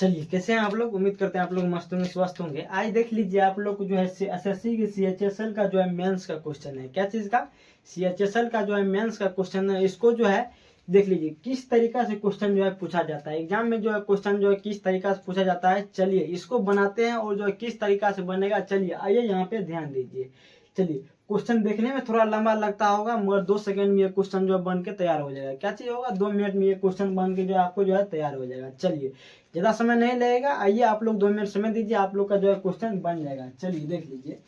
चलिए, कैसे हैं आप लोग? उम्मीद करते हैं आप लोग मस्त होंगे, स्वस्थ होंगे। आज देख लीजिए, आप लोग को जो है एसएससी की सीएचएसएल का जो है मेंस का क्वेश्चन है। क्या चीज का? सीएचएसएल का जो है मेंस का क्वेश्चन है। इसको जो है देख लीजिए किस तरीका से क्वेश्चन जो है पूछा जाता है। एग्जाम में जो है क्वेश्चन जो है किस तरीका से पूछा जाता है, चलिए इसको बनाते हैं और जो है किस तरीका से बनेगा। चलिए आइए यहाँ पे ध्यान दीजिए। चलिए, क्वेश्चन देखने में थोड़ा लंबा लगता होगा, मगर 2 सेकंड में ये क्वेश्चन जो बन के तैयार हो जाएगा। क्या चीज होगा? 2 मिनट में ये क्वेश्चन बन के जो आपको जो है तैयार हो जाएगा। चलिए, ज्यादा समय नहीं लगेगा। आइए आप लोग 2 मिनट समय दीजिए, आप लोग का जो है क्वेश्चन बन जाएगा। चलिए देख लीजिए,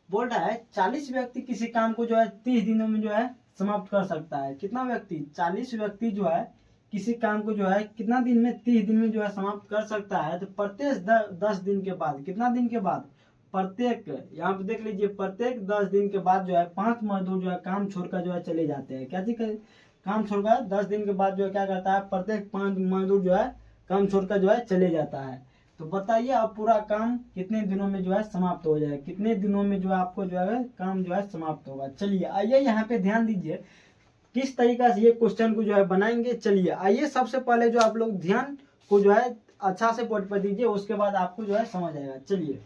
बोल रहा है 40 व्यक्ति किसी काम को जो है 30 दिनों में जो है समाप्त कर सकता है। कितना व्यक्ति? 40 व्यक्ति जो है किसी काम को जो है कितना दिन में? 30 दिन में जो है समाप्त कर सकता है। तो प्रत्येक 10 दिन के बाद, कितना दिन के बाद? प्रत्येक, यहाँ पे देख लीजिए, प्रत्येक 10 दिन के बाद जो है 5 मजदूर जो है काम छोड़कर जो है चले जाते हैं। क्या चीज? काम छोड़कर 10 दिन के बाद जो है क्या करता है? प्रत्येक 5 मजदूर जो है काम छोड़कर जो है चले जाता है। तो बताइए अब पूरा काम कितने दिनों में जो है समाप्त हो जाएगा? कितने दिनों में जो है आपको जो है काम जो है समाप्त होगा? चलिए आइए यहाँ पे ध्यान दीजिए किस तरीका से ये क्वेश्चन को जो है बनाएंगे। चलिए आइए, सबसे पहले जो आप लोग ध्यान को जो है अच्छा से पढ़ दीजिए, उसके बाद आपको जो है समझ आएगा। चलिए,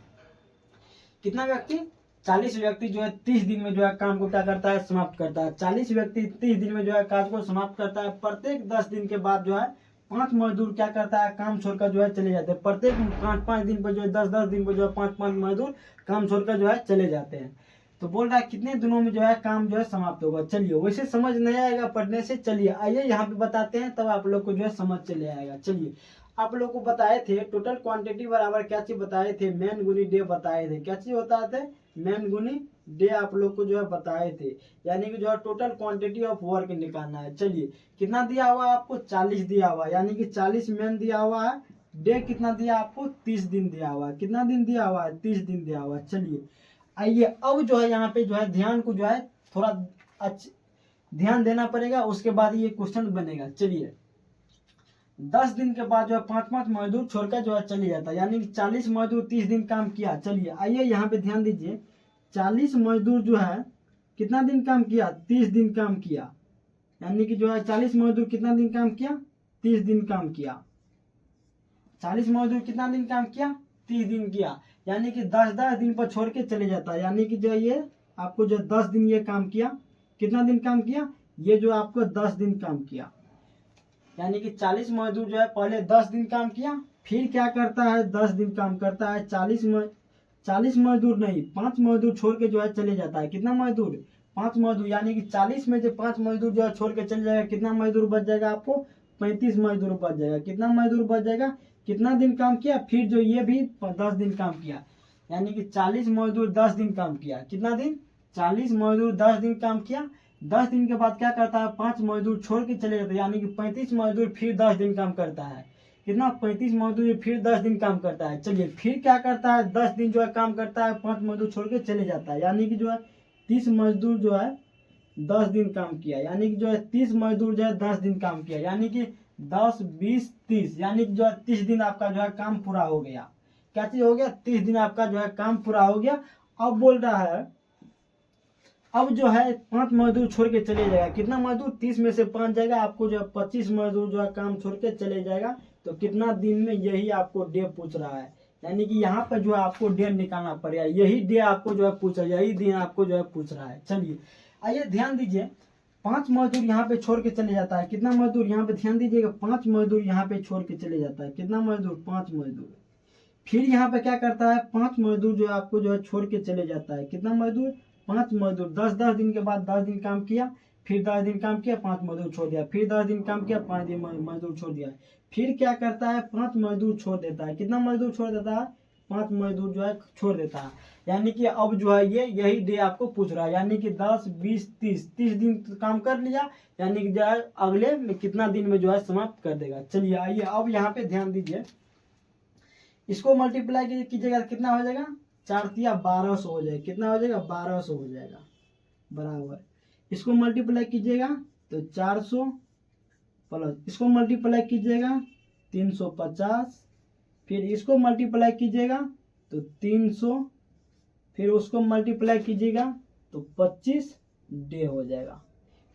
कितना व्यक्ति? 40 व्यक्ति जो है 30 दिन में जो है काम को क्या करता है? समाप्त करता है। 40 व्यक्ति 30 दिन में जो है काम को समाप्त करता है। प्रत्येक 10 दिन के बाद जो है 5 मजदूर क्या करता है? काम छोड़कर जो है चले जाते हैं। प्रत्येक 5-5 दिन पर जो है 10-10 दिन पर जो है 5-5 मजदूर काम छोड़कर जो है चले जाते हैं। तो बोल रहा है कितने दिनों में जो है काम जो है समाप्त होगा। चलिए, वैसे समझ नहीं आएगा पढ़ने से। चलिए आइए यहाँ पे बताते हैं, तब आप लोग को जो है समझ चले आएगा। चलिए, आप लोग को बताए थे टोटल क्वांटिटी बराबर क्या चीज बताए थे? मैन गुनी डे बताए थे। क्या चीज बताए थे? मैन गुनी डे आप लोग को जो है बताए थे। यानी कि जो है टोटल क्वांटिटी ऑफ वर्क निकालना है। चलिए, कितना दिया हुआ है आपको? 40 दिया हुआ है, यानी कि 40 मैन दिया हुआ है। डे कितना दिया आपको? 30 दिन दिया हुआ है। कितना दिन दिया हुआ है? 30 दिन दिया हुआ है। चलिए आइए, अब जो है यहाँ पे जो है ध्यान को जो है थोड़ा ध्यान देना पड़ेगा, उसके बाद ये क्वेश्चन बनेगा। चलिए, 10 दिन के बाद जो है 5-5 मजदूर छोड़कर जो है चले जाता है, यानी कि 40 मजदूर 30 दिन काम किया। चलिए आइए यहाँ पे ध्यान दीजिए, 40 मजदूर जो है कितना दिन काम किया? 30 दिन काम किया। यानी कि जो है 40 मजदूर कितना दिन काम किया? 30 दिन काम किया। 40 मजदूर कितना दिन काम किया? 30 दिन किया। यानी कि 10-10 दिन पर छोड़ के चले जाता है। यानी कि जो ये आपको जो 10 दिन ये काम किया, कितना दिन काम किया? ये जो आपको 10 दिन काम किया। यानी कि 40 मजदूर जो है पहले 10 दिन काम किया, फिर क्या करता है? 10 दिन काम करता है। 40 मजदूर नहीं, 5 मजदूर छोड़ के जो है चले जाता है। कितना मजदूर? 5 मजदूर। यानी कि 40 में जो 5 मजदूर जो है छोड़ के चले जाएगा, कितना मजदूर बच जाएगा आपको? 35 मजदूर बच जाएगा। कितना मजदूर बच जाएगा? कितना दिन काम किया? फिर जो ये भी 10 दिन काम किया। यानी कि 40 मजदूर 10 दिन काम किया। कितना दिन? 40 मजदूर 10 दिन काम किया। 10 दिन के बाद क्या करता है? 5 मजदूर छोड़ के चले जाते हैं। यानी कि 35 मजदूर फिर 10 दिन काम करता है। कितना? 35 मजदूर फिर 10 दिन काम करता है। चलिए, फिर क्या करता है? 10 दिन जो है काम करता है, 5 मजदूर छोड़ के चले जाता है। यानी कि जो है 30 मजदूर जो है 10 दिन काम किया। यानी कि जो है 30 मजदूर जो है 10 दिन काम किया। यानी कि 10, 20, 30, यानी कि जो है 30 दिन आपका जो है काम पूरा हो गया। क्या चीज हो गया? 30 दिन आपका जो है काम पूरा हो गया। अब बोल रहा है, अब जो है 5 मजदूर छोड़ के चले जाएगा। कितना मजदूर? 30 में से 5 जाएगा, आपको जो है 25 मजदूर जो है काम छोड़ के चले जाएगा। तो कितना दिन में? यही आपको डे पूछ रहा है। यानी कि यहाँ पर जो है आपको डे निकालना पड़ेगा। यही डे आपको जो है पूछ रहा है, यही दिन आपको जो है पूछ रहा है। चलिए आइए ध्यान दीजिए, 5 मजदूर यहाँ पे छोड़ के चले जाता है। कितना मजदूर? यहाँ पे ध्यान दीजिएगा, 5 मजदूर यहाँ पे छोड़ के चले जाता है। कितना मजदूर? 5 मजदूर। फिर यहाँ पे क्या करता है? 5 मजदूर जो आपको जो है छोड़ के चले जाता है। कितना मजदूर? 5 मजदूर। 10-10 दिन के बाद 10 दिन काम किया, फिर 10 दिन काम किया, 5 मजदूर छोड़ दिया, फिर 10 दिन काम किया, 5 दिन मजदूर छोड़ दिया। फिर क्या करता है? 5 मजदूर छोड़ देता है। कितना मजदूर छोड़ देता है? 5 मजदूर जो है छोड़ देता है। यानी कि अब जो है ये यही डे आपको पूछ रहा है। यानी कि 10, 20, 30 दिन काम कर लिया। यानी कि जो है अगले में कितना दिन में जो है समाप्त कर देगा। चलिए आइए, अब यहाँ पे ध्यान दीजिए, इसको मल्टीप्लाई कीजिएगा कितना हो जाएगा? 4 1200 हो जाएगा। कितना हो जाएगा? 1200 हो जाएगा। बराबर, इसको मल्टीप्लाई कीजिएगा तो 400 प्लस इसको मल्टीप्लाई कीजिएगा 350, फिर इसको मल्टीप्लाई कीजिएगा तो 300, फिर उसको मल्टीप्लाई कीजिएगा तो 25 डे हो जाएगा।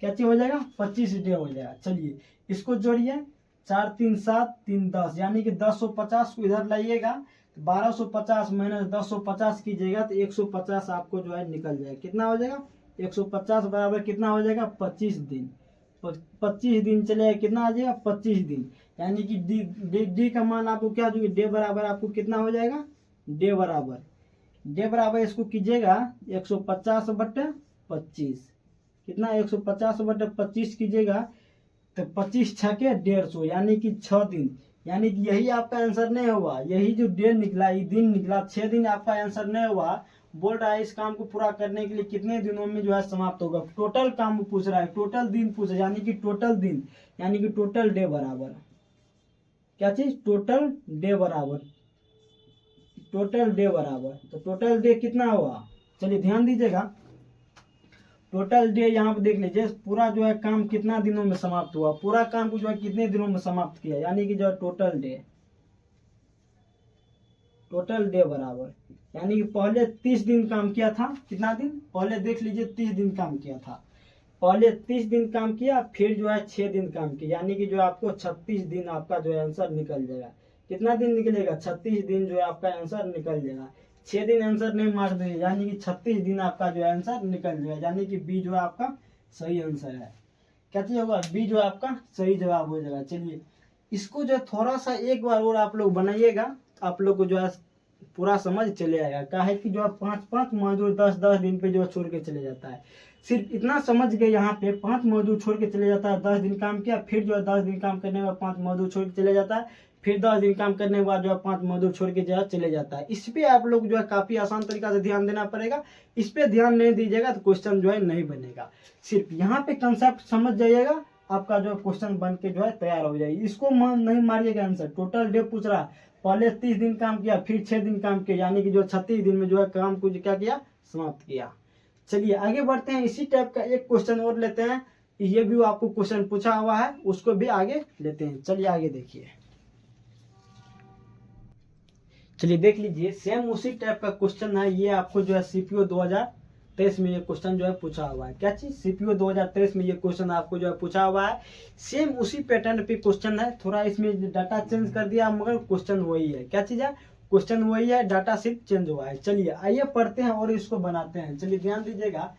क्या चीज हो जाएगा? 25 डे हो जाएगा। चलिए इसको जोड़िए, 4 3 7 3 10 यानी कि 1050 को इधर लाइएगा तो 1250 माइनस 1050 कीजिएगा तो 150 आपको जो है निकल जाएगा। कितना हो जाएगा 150 बराबर कितना हो जाएगा 25 दिन। 25 दिन चलेगा कितना आ जाएगा 25 दिन। यानी कि डी का मान आपको क्या जो डे बराबर आपको कितना हो जाएगा डे बराबर इसको कीजिएगा 150/25 कितना 150/25 कीजिएगा तो 25 6 के 150 यानी कि 6 दिन। यानी कि यही आपका आंसर नहीं हुआ, यही जो डे निकला ये दिन निकला 6 दिन आपका आंसर नहीं हुआ। बोल रहा है इस काम को पूरा करने के लिए कितने दिनों में जो है समाप्त होगा। टोटल काम पूछ रहा है, टोटल दिन पूछ रहा है, यानी कि टोटल दिन यानी कि टोटल डे बराबर क्या चीज टोटल डे बराबर तो टोटल डे कितना हुआ। चलिए ध्यान दीजिएगा टोटल डे यहाँ पे देख लीजिए पूरा जो है काम कितना दिनों में समाप्त हुआ, पूरा काम को जो है कितने दिनों में समाप्त किया। यानी कि जो है टोटल डे बराबर यानी कि पहले 30 दिन काम किया था। कितना दिन पहले देख लीजिए 30 दिन काम किया था, पहले 30 दिन काम किया फिर जो है 6 दिन काम किया। यानी कि जो आपको 36 दिन आपका जो है आंसर निकल जाएगा। कितना दिन निकलेगा 36 दिन जो है आपका आंसर निकल जाएगा। 6 दिन आंसर नहीं मार दे यानी कि 36 दिन आपका जो है आंसर निकल जाएगा। यानी कि बी जो है आपका सही आंसर है। क्या चीज होगा बी जो है आपका सही जवाब हो जाएगा। चलिए इसको जो है थोड़ा सा एक बार और आप लोग बनाइएगा, आप लोग को जो है पूरा समझ चले आएगा। क्या है कि जो है 5 मजदूर 10 दिन पे जो है छोड़ के चले जाता है। सिर्फ इतना समझ गए यहाँ पे 5 मजदूर छोड़ के चले जाता है, 10 दिन काम किया फिर जो है 10 दिन काम करने के बाद 5 मजदूर छोड़ के चले जाता है, फिर 10 दिन काम करने के बाद जो है 5 मजदूर छोड़ के जो है चले जाता है। इस पे आप लोग जो है काफी आसान तरीका से ध्यान देना पड़ेगा। इस पे ध्यान नहीं दीजिएगा तो क्वेश्चन जो है नहीं बनेगा। सिर्फ यहाँ पे कंसेप्ट समझ जाइएगा, आपका जो क्वेश्चन बन के जो है तैयार हो जाएगी। इसको नहीं मारिएगा आंसर। टोटल डे पूछ रहा है, पहले 30 दिन काम किया फिर 6 दिन काम किया, यानी कि जो 36 दिन में जो है काम को क्या किया समाप्त किया। चलिए आगे बढ़ते हैं। इसी टाइप का एक क्वेश्चन और लेते हैं, ये भी आपको क्वेश्चन पूछा हुआ है उसको भी आगे लेते हैं। चलिए आगे देखिए, चलिए देख लीजिए सेम उसी टाइप का क्वेश्चन है। ये आपको जो है सीपीओ 2023 में ये क्वेश्चन जो है पूछा हुआ है। क्या चीज सीपीओ 2023 में ये क्वेश्चन आपको जो है पूछा हुआ है। सेम उसी पैटर्न पे क्वेश्चन है, थोड़ा इसमें डाटा चेंज कर दिया मगर क्वेश्चन वही है। क्या चीज है क्वेश्चन वही है, डाटा सिर्फ चेंज हुआ है। चलिए आइए पढ़ते हैं और इसको बनाते हैं। चलिए ध्यान दीजिएगा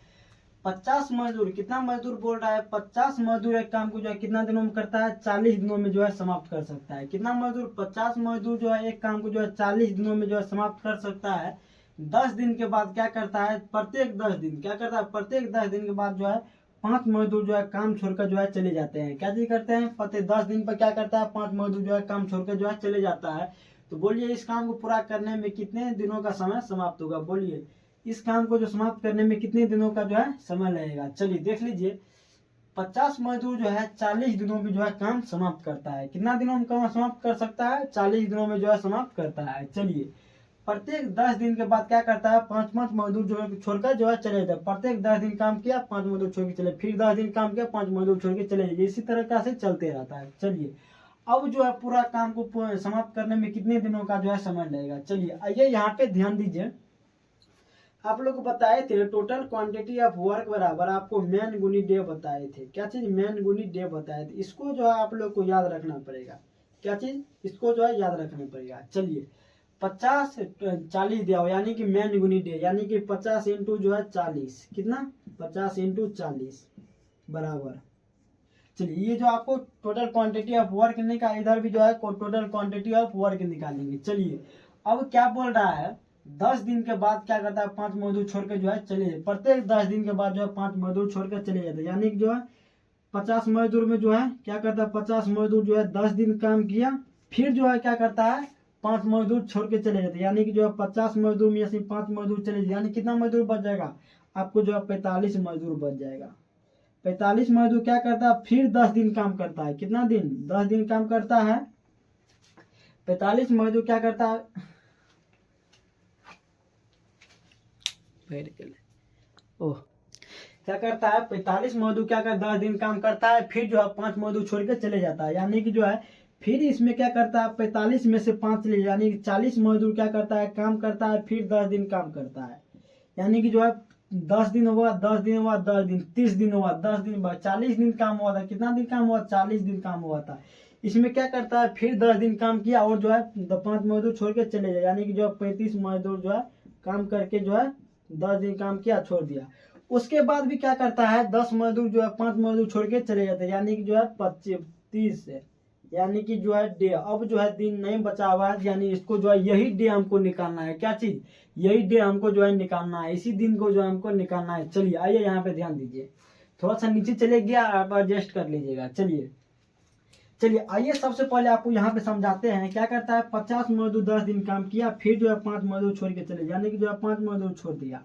50 मजदूर, कितना मजदूर बोल रहा है 50 मजदूर एक काम को जो है कितना दिनों में करता है 40 दिनों में जो है समाप्त कर सकता है। कितना मजदूर 50 मजदूर जो है एक काम को जो है 40 दिनों में जो है समाप्त कर सकता है। 10 दिन के बाद क्या करता है, प्रत्येक 10 दिन क्या करता है, प्रत्येक 10 दिन के बाद जो है 5 मजदूर जो है काम छोड़कर जो है चले जाते हैं। क्या चीज करते हैं, प्रत्येक 10 दिन पर क्या करता है 5 मजदूर जो है काम छोड़कर जो है चले जाता है। तो बोलिए इस काम को पूरा करने में कितने दिनों का समय समाप्त होगा। बोलिए इस काम को जो समाप्त करने में कितने दिनों का जो है समय लगेगा। चलिए देख लीजिए 50 मजदूर जो है 40 दिनों में जो है काम समाप्त करता है। कितना दिनों में काम समाप्त कर सकता है 40 दिनों में जो है समाप्त करता है। चलिए प्रत्येक 10 दिन के बाद क्या करता है 5 मजदूर जो है छोड़कर जो है चले जाते। प्रत्येक 10 दिन काम किया 5 मजदूर छोड़ के चले, फिर 10 दिन काम किया 5 मजदूर छोड़ के चले जाइए, इसी तरह से चलते रहता है। चलिए अब जो है पूरा काम को समाप्त करने में कितने दिनों का जो है समय लगेगा। चलिए आइए यहाँ पे ध्यान दीजिए, आप लोग को बताए थे टोटल क्वांटिटी ऑफ वर्क बराबर आपको मैन गुनी डे बताए थे। क्या चीज मैन गुनी डे बताए थे, इसको जो है आप लोग को याद रखना पड़ेगा। क्या चीज इसको जो है याद रखना पड़ेगा। चलिए 50 40 दिया हो यानी कि मैन गुनी डे यानी कि 50 इंटू जो है 40 कितना 50 इंटू 40 बराबर। चलिए ये जो आपको टोटल क्वांटिटी ऑफ वर्क निकाल, इधर भी जो है टोटल क्वांटिटी ऑफ वर्क निकालेंगे। चलिए अब क्या बोल रहा है 10 दिन के बाद क्या करता है 5 मजदूर छोड़ के जो है चले जाते। प्रत्येक 10 दिन के बाद जो है 5 मजदूर छोड़ के चले जाते, यानी कि जो है 50 मजदूर में जो है क्या करता है 50 मजदूर जो है 10 दिन काम किया फिर जो है क्या करता है 5 मजदूर छोड़ के चले जाते, यानी कि जो है 50 मजदूर में से 5 मजदूर चले जाते, यानी कितना मजदूर बच जाएगा आपको जो है 45 मजदूर बच जाएगा। 45 मजदूर क्या करता है फिर 10 दिन काम करता है। कितना दिन 10 दिन काम करता है। 45 मजदूर क्या करता है ओह क्या करता है 45 मजदूर क्या करता है 10 दिन काम करता है फिर जो है 5 मजदूर छोड़ के चले जाता है, यानी कि जो है फिर इसमें क्या करता है 45 में से 5 चले यानी कि 40 मजदूर क्या करता है काम करता है फिर 10 दिन काम करता है, यानी कि जो है 10 दिन हुआ 10 दिन हुआ 10 दिन 30 दिन हुआ 10 दिन बाद 40 दिन काम हुआ था। कितना दिन काम हुआ 40 दिन काम हुआ था। इसमें क्या करता है, फिर 10 दिन काम किया और जो है 5 मजदूर छोड़ के चले जाए, यानी कि जो 35 मजदूर जो है काम करके जो है 10 दिन काम किया छोड़ दिया। उसके बाद भी क्या करता है, 10 मजदूर जो है 5 मजदूर छोड़ के चले जाते हैं, यानी कि जो है 25 है, यानी कि जो है डे। अब जो है दिन नहीं बचा हुआ है, यानी इसको जो है यही डे हमको निकालना है। क्या चीज, यही डे हमको जो है निकालना है, इसी दिन को जो है हमको निकालना है। चलिए आइए यहाँ पे ध्यान दीजिए, थोड़ा सा नीचे चले गया, आप एडजस्ट कर लीजिएगा। चलिए आइए सबसे पहले आपको यहाँ पे समझाते हैं। क्या करता है, 50 मजदूर 10 दिन काम किया, फिर जो है 5 मजदूर छोड़ के चले, यानी कि जो है 5 मजदूर छोड़ दिया।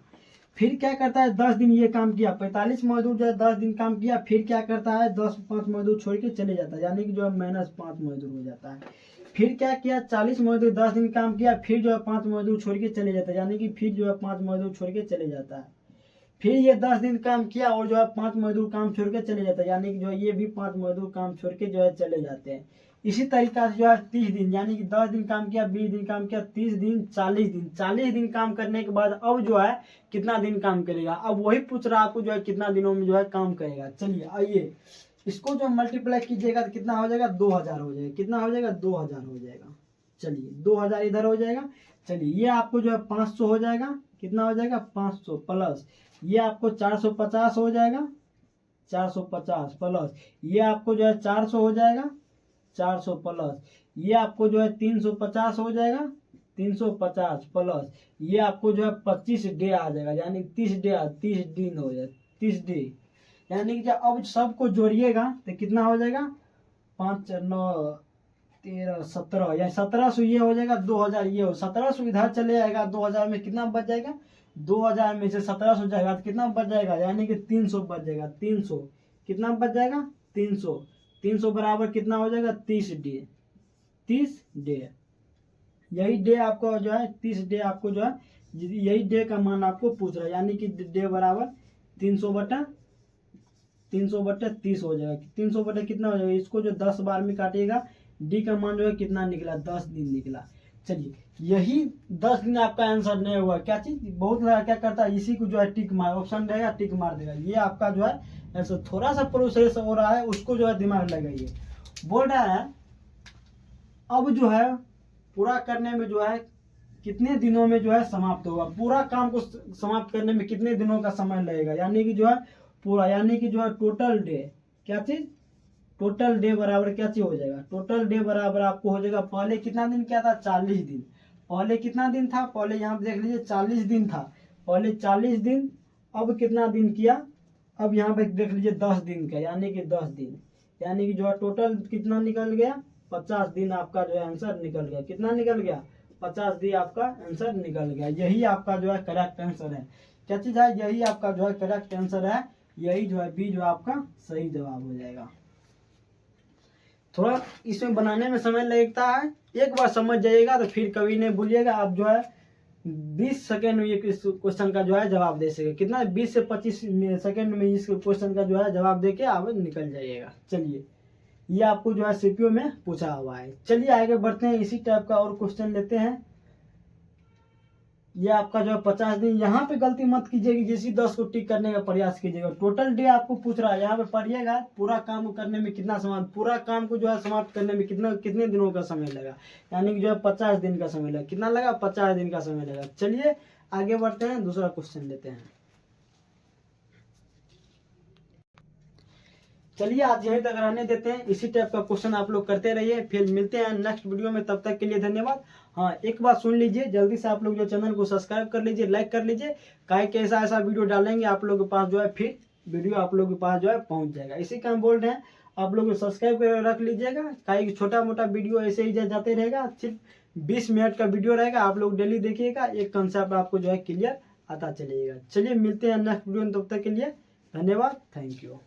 फिर क्या करता है, 10 दिन ये काम किया, 45 मजदूर जो है 10 दिन काम किया, फिर क्या करता है 5 मजदूर छोड़ के चले जाता है, यानी कि जो है -5 मजदूर हो जाता है। फिर क्या किया, 40 मजदूर 10 दिन काम किया, फिर जो है 5 मजदूर छोड़ के चले जाता है, यानी कि फिर जो है 5 मजदूर छोड़ के चले जाता है। फिर ये 10 दिन काम किया और जो है 5 मजदूर काम छोड़ के चले जाते हैं, यानी कि जो है ये भी 5 मजदूर काम छोड़ के जो है चले जाते हैं। इसी तरीका से जो है 30 दिन, यानी कि 10 दिन काम किया, 20 दिन काम किया, 30 दिन, 40 दिन काम करने के बाद अब जो है कितना दिन काम करेगा, अब वही पूछ रहा है आपको जो है कितना दिनों में जो है काम करेगा। चलिए आइए इसको जो मल्टीप्लाई कीजिएगा तो कितना हो जाएगा, 2000 हो जाएगा। कितना हो जाएगा, 2000 हो जाएगा। चलिए 2000 इधर हो जाएगा। चलिए ये आपको जो है 500 हो जाएगा। कितना हो जाएगा, 500 प्लस ये आपको 450 हो जाएगा, 450 प्लस ये आपको जो है 400 हो जाएगा, 400 प्लस ये आपको जो है 350 हो जाएगा, 350 प्लस ये आपको जो है 25 डे आ जाएगा, यानी 30 डे 30 दिन हो जाएगा, 30 डे। यानी कि जब अब सबको जोड़िएगा तो कितना हो जाएगा, 5 9 13 17, या 1700 ये हो जाएगा, 2000 ये हो, 1700 इधर चले जाएगा, 2000 में कितना बच जाएगा, 2000 में से 1700 जाएगा तो कितना बच जाएगा, यानी कि 300 बच जाएगा। 300 कितना बच जाएगा, 300 बराबर कितना हो जाएगा, 30 डे। 30 डे यही डे आपको जो है 30 डे आपको जो है यही डे का मान आपको पूछ रहा है, यानी कि डे बराबर 300 बटा 30 हो जाएगा। 300 बटे कितना हो जाएगा, इसको जो 10 बार में काटिएगा, डी का मान जो है कितना निकला, 10 दिन निकला। चलिए यही 10 दिन आपका आंसर नहीं हुआ, क्या चीज, बहुत सारा क्या करता है, इसी को जो है टिक मार, ऑप्शन रहेगा टिक मार देगा। ये आपका जो है ऐसा थोड़ा सा प्रोसेस हो रहा है, उसको जो है दिमाग लगाइए। बोल रहा है अब जो है पूरा करने में जो है कितने दिनों में जो है समाप्त होगा, पूरा काम को समाप्त करने में कितने दिनों का समय लगेगा, यानी कि जो है पूरा, यानी कि जो है टोटल डे, क्या चीज, टोटल डे बराबर क्या चीज हो जाएगा, टोटल डे बराबर आपको हो जाएगा, पहले कितना दिन क्या था, 40 दिन। पहले कितना दिन था, पहले यहाँ पे देख लीजिए 40 दिन था, पहले 40 दिन। अब कितना दिन किया, अब यहाँ पे देख लीजिए 10 दिन का, यानी कि 10 दिन, यानी कि जो है टोटल कितना निकल गया, 50 दिन आपका जो है आंसर निकल गया। कितना निकल गया, 50 दिन आपका आंसर निकल गया। यही आपका जो है करेक्ट आंसर है। क्या चीज है, यही आपका जो है करेक्ट आंसर है, यही जो है बी जो आपका सही जवाब हो जाएगा। थोड़ा इसमें बनाने में समय लगता है, एक बार समझ जाइएगा तो फिर कभी नहीं भूलिएगा। आप जो है 20 सेकेंड में इस क्वेश्चन का जो है जवाब दे सके, कितना 20 से 25 सेकेंड में इस क्वेश्चन का जो है जवाब देके आप निकल जाइएगा। चलिए ये आपको जो है सीपीयू में पूछा हुआ है। चलिए आगे बढ़ते हैं, इसी टाइप का और क्वेश्चन लेते हैं। ये आपका जो है 50 दिन, यहाँ पे गलती मत कीजिएगा, जिसी 10 को टिक करने का प्रयास कीजिएगा। टोटल डे आपको पूछ रहा है, यहाँ पे पढ़िएगा पूरा काम करने में कितना समय, पूरा काम को जो है समाप्त करने में कितने दिनों का समय लगा, यानी कि जो है 50 दिन का समय लगा। कितना लगा, 50 दिन का समय लगा। चलिए आगे बढ़ते हैं, दूसरा क्वेश्चन लेते हैं। चलिए आज यहीं तक रहने देते हैं, इसी टाइप का क्वेश्चन आप लोग करते रहिए, फिर मिलते हैं नेक्स्ट वीडियो में। तब तक के लिए धन्यवाद। हाँ एक बात सुन लीजिए, जल्दी से आप लोग जो चैनल को सब्सक्राइब कर लीजिए, लाइक कर लीजिए, काहे कि ऐसा वीडियो डालेंगे आप लोग के पास जो है फिर वीडियो आप लोग के पास जो है पहुंच जाएगा। इसी का हम बोल रहे हैं, आप लोग सब्सक्राइब कर रख लीजिएगा, काहे कि छोटा मोटा वीडियो ऐसे ही जाते रहेगा, सिर्फ 20 मिनट का वीडियो रहेगा, आप लोग डेली देखिएगा, एक कंसेप्ट आपको जो है क्लियर आता चलिएगा। चलिए मिलते हैं नेक्स्ट वीडियो में, तब तक के लिए धन्यवाद, थैंक यू।